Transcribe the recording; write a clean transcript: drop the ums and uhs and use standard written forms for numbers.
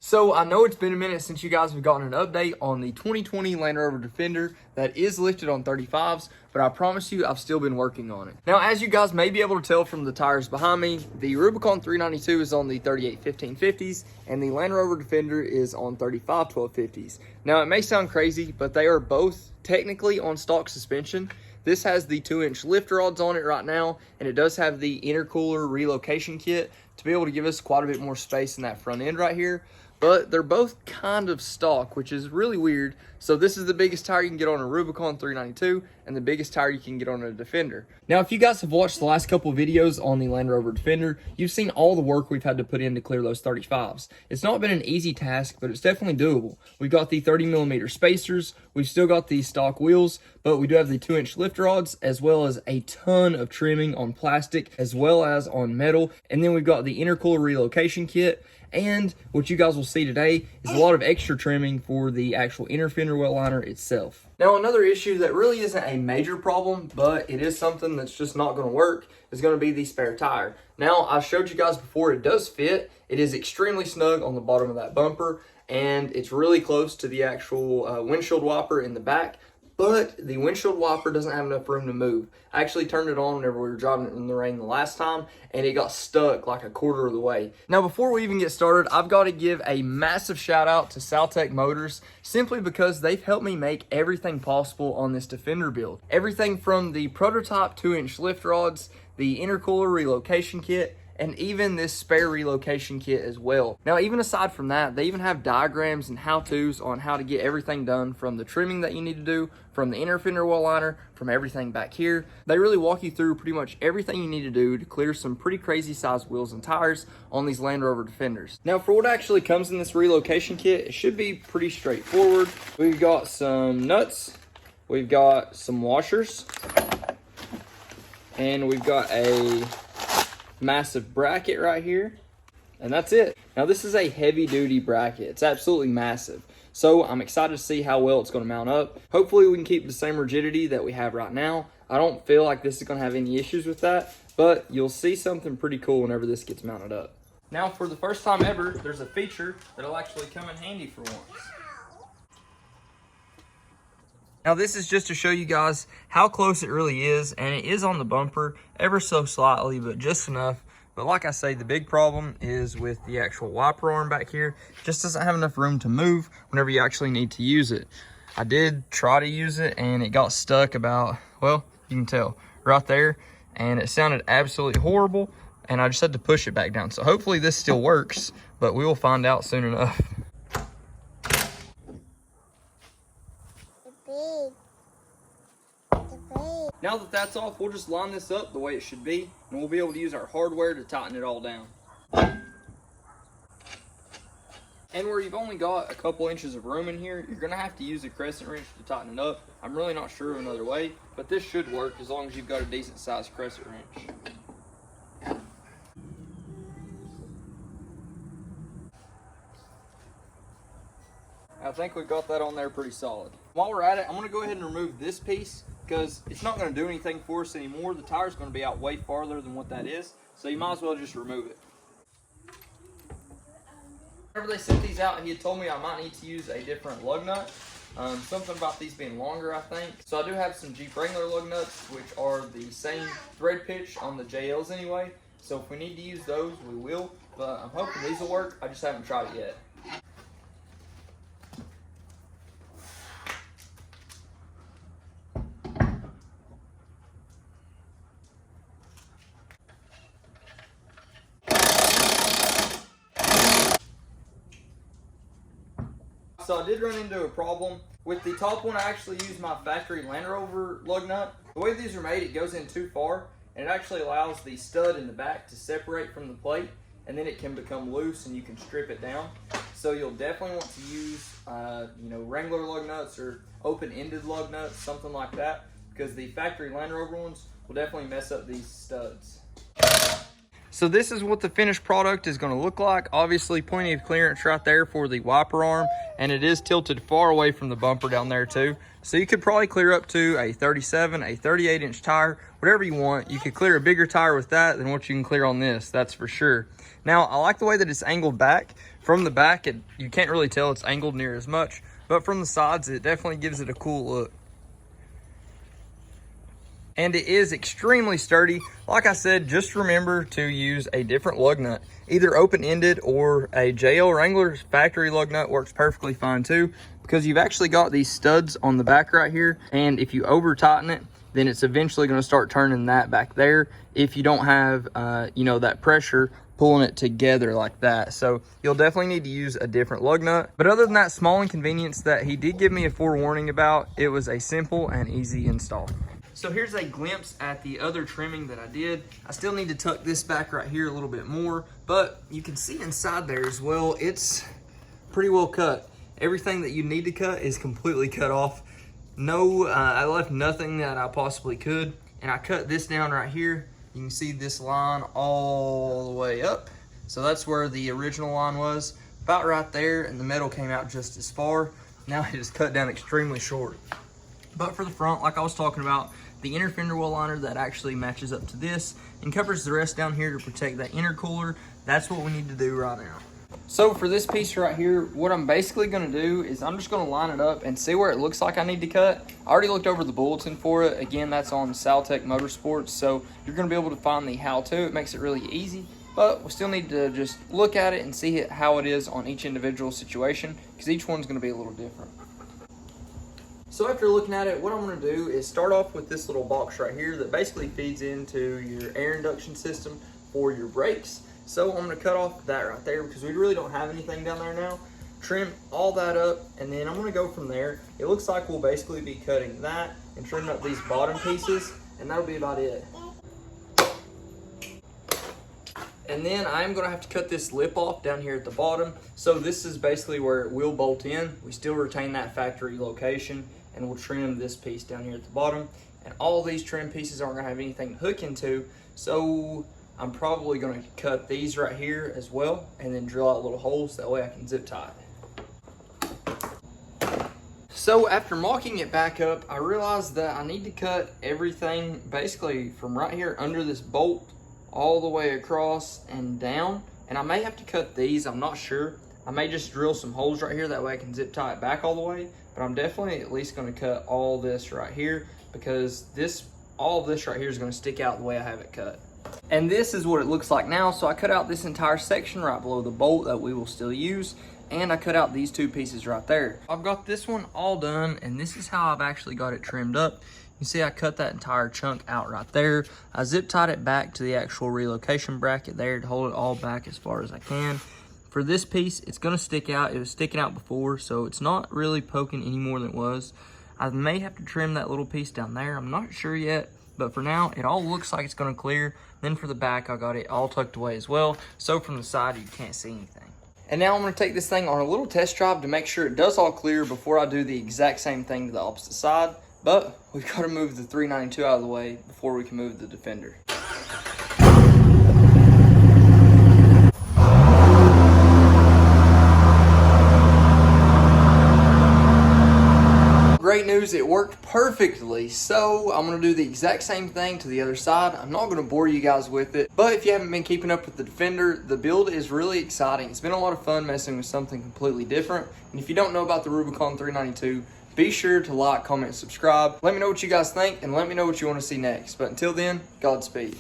So I know it's been a minute since you guys have gotten an update on the 2020 Land Rover Defender that is listed on 35s, but I promise you I've still been working on it. Now, as you guys may be able to tell from the tires behind me, the Rubicon 392 is on the 38 1550s and the Land Rover Defender is on 35 1250s. Now, it may sound crazy, but they are both technically on stock suspension. This has the 2-inch lift rods on it right now, and it does have the intercooler relocation kit to be able to give us quite a bit more space in that front end right here. But they're both kind of stock, which is really weird. So this is the biggest tire you can get on a Rubicon 392 and the biggest tire you can get on a Defender. Now, if you guys have watched the last couple of videos on the Land Rover Defender, you've seen all the work we've had to put in to clear those 35s. It's not been an easy task, but it's definitely doable. We've got the 30mm spacers, we've still got the stock wheels, but we do have the 2-inch lift rods, as well as a ton of trimming on plastic, as well as on metal. And then we've got the intercooler relocation kit. And what you guys will see today is a lot of extra trimming for the actual inner fender well liner itself. Now, another issue that really isn't a major problem, but it is something that's just not going to work, is going to be the spare tire. Now, I showed you guys before, it does fit. It is extremely snug on the bottom of that bumper, and it's really close to the actual windshield wiper in the back. But the windshield wiper doesn't have enough room to move. I actually turned it on whenever we were driving it in the rain the last time, and it got stuck like a quarter of the way. Now, before we even get started, I've got to give a massive shout out to Saltec Motors, simply because they've helped me make everything possible on this Defender build. Everything from the prototype 2-inch lift rods, the intercooler relocation kit, and even this spare relocation kit as well. Now, even aside from that, they even have diagrams and how-tos on how to get everything done, from the trimming that you need to do, from the inner fender well liner, from everything back here. They really walk you through pretty much everything you need to do to clear some pretty crazy sized wheels and tires on these Land Rover Defenders. Now, for what actually comes in this relocation kit, it should be pretty straightforward. We've got some nuts, we've got some washers, and we've got a massive bracket right here, and that's it. Now, this is a heavy duty bracket. It's absolutely massive, so I'm excited to see how well it's going to mount up. Hopefully we can keep the same rigidity that we have right now. I don't feel like this is going to have any issues with that, but you'll see something pretty cool whenever this gets mounted up. Now, for the first time ever, there's a feature that'll actually come in handy for once. Now, this is just to show you guys how close it really is, and it is on the bumper ever so slightly, but just enough. But like I say, the big problem is with the actual wiper arm back here. It just doesn't have enough room to move whenever you actually need to use it. I did try to use it, and it got stuck about, well, you can tell right there, and it sounded absolutely horrible, and I just had to push it back down. So hopefully this still works, but we will find out soon enough. Now that that's off, we'll just line this up the way it should be, and we'll be able to use our hardware to tighten it all down. And where you've only got a couple inches of room in here, you're going to have to use a crescent wrench to tighten it up. I'm really not sure of another way, but this should work as long as you've got a decent sized crescent wrench. I think we got that on there pretty solid. While we're at it, I'm going to go ahead and remove this piece, because it's not going to do anything for us anymore. The tire's going to be out way farther than what that is, so you might as well just remove it. Whenever they sent these out, he had told me I might need to use a different lug nut. Something about these being longer, I think. So I do have some Jeep Wrangler lug nuts, which are the same thread pitch on the JLs anyway. So if we need to use those, we will. But I'm hoping these will work. I just haven't tried it yet. So I did run into a problem. With the top one, I actually used my factory Land Rover lug nut. The way these are made, it goes in too far, and it actually allows the stud in the back to separate from the plate, and then it can become loose and you can strip it down. So you'll definitely want to use Wrangler lug nuts or open-ended lug nuts, something like that, because the factory Land Rover ones will definitely mess up these studs. So this is what the finished product is going to look like. Obviously, plenty of clearance right there for the wiper arm, and it is tilted far away from the bumper down there too. So you could probably clear up to a 37, a 38-inch tire, whatever you want. You could clear a bigger tire with that than what you can clear on this, that's for sure. Now, I like the way that it's angled back. From the back, you can't really tell it's angled near as much, but from the sides, it definitely gives it a cool look. And it is extremely sturdy. Like I said, just remember to use a different lug nut, either open-ended or a JL Wrangler's factory lug nut works perfectly fine too, because you've actually got these studs on the back right here, and if you over tighten it, then it's eventually going to start turning that back there if you don't have you know, that pressure pulling it together like that. So you'll definitely need to use a different lug nut. But other than that small inconvenience that he did give me a forewarning about, it was a simple and easy install. So here's a glimpse at the other trimming that I did. I still need to tuck this back right here a little bit more, but you can see inside there as well, it's pretty well cut. Everything that you need to cut is completely cut off. No, I left nothing that I possibly could, and I cut this down right here. You can see this line all the way up. So that's where the original line was, about right there, and the metal came out just as far. Now it is cut down extremely short. But for the front, like I was talking about, the inner fender well liner that actually matches up to this and covers the rest down here to protect that intercooler, that's what we need to do right now. So for this piece right here, what I'm basically going to do is I'm just going to line it up and see where it looks like I need to cut. I already looked over the bulletin for it. Again, that's on Saltec Motorsports, so you're going to be able to find the how-to. It makes it really easy, but we still need to just look at it and see how it is on each individual situation, because each one's going to be a little different. So after looking at it, what I'm going to do is start off with this little box right here that basically feeds into your air induction system for your brakes. So I'm going to cut off that right there because we really don't have anything down there now. Trim all that up, and then I'm going to go from there. It looks like we'll basically be cutting that and trimming up these bottom pieces, and that'll be about it. And then I'm going to have to cut this lip off down here at the bottom. So this is basically where it will bolt in. We still retain that factory location, and we'll trim this piece down here at the bottom. And all these trim pieces aren't going to have anything to hook into, so I'm probably going to cut these right here as well, and then drill out little holes, that way I can zip tie it. So after mocking it back up, I realized that I need to cut everything basically from right here under this bolt all the way across and down. And I may have to cut these, I'm not sure. I may just drill some holes right here, that way I can zip tie it back all the way. But I'm definitely at least going to cut all this right here, because all of this right here is going to stick out the way I have it cut. And this is what it looks like now. So I cut out this entire section right below the bolt that we will still use, and I cut out these two pieces right there. I've got this one all done, and this is how I've actually got it trimmed up. You see I cut that entire chunk out right there. I zip tied it back to the actual relocation bracket there to hold it all back as far as I can. For this piece, it's gonna stick out. It was sticking out before, so it's not really poking any more than it was. I may have to trim that little piece down there. I'm not sure yet, but for now, it all looks like it's gonna clear. Then for the back, I got it all tucked away as well. So from the side, you can't see anything. And now I'm gonna take this thing on a little test drive to make sure it does all clear before I do the exact same thing to the opposite side. But we've got to move the 392 out of the way before we can move the Defender. Great news, it worked perfectly. So I'm going to do the exact same thing to the other side. I'm not going to bore you guys with it, but if you haven't been keeping up with the Defender, the build is really exciting. It's been a lot of fun messing with something completely different. And if you don't know about the Rubicon 392, be sure to like, comment, subscribe. Let me know what you guys think, and let me know what you want to see next. But until then, Godspeed.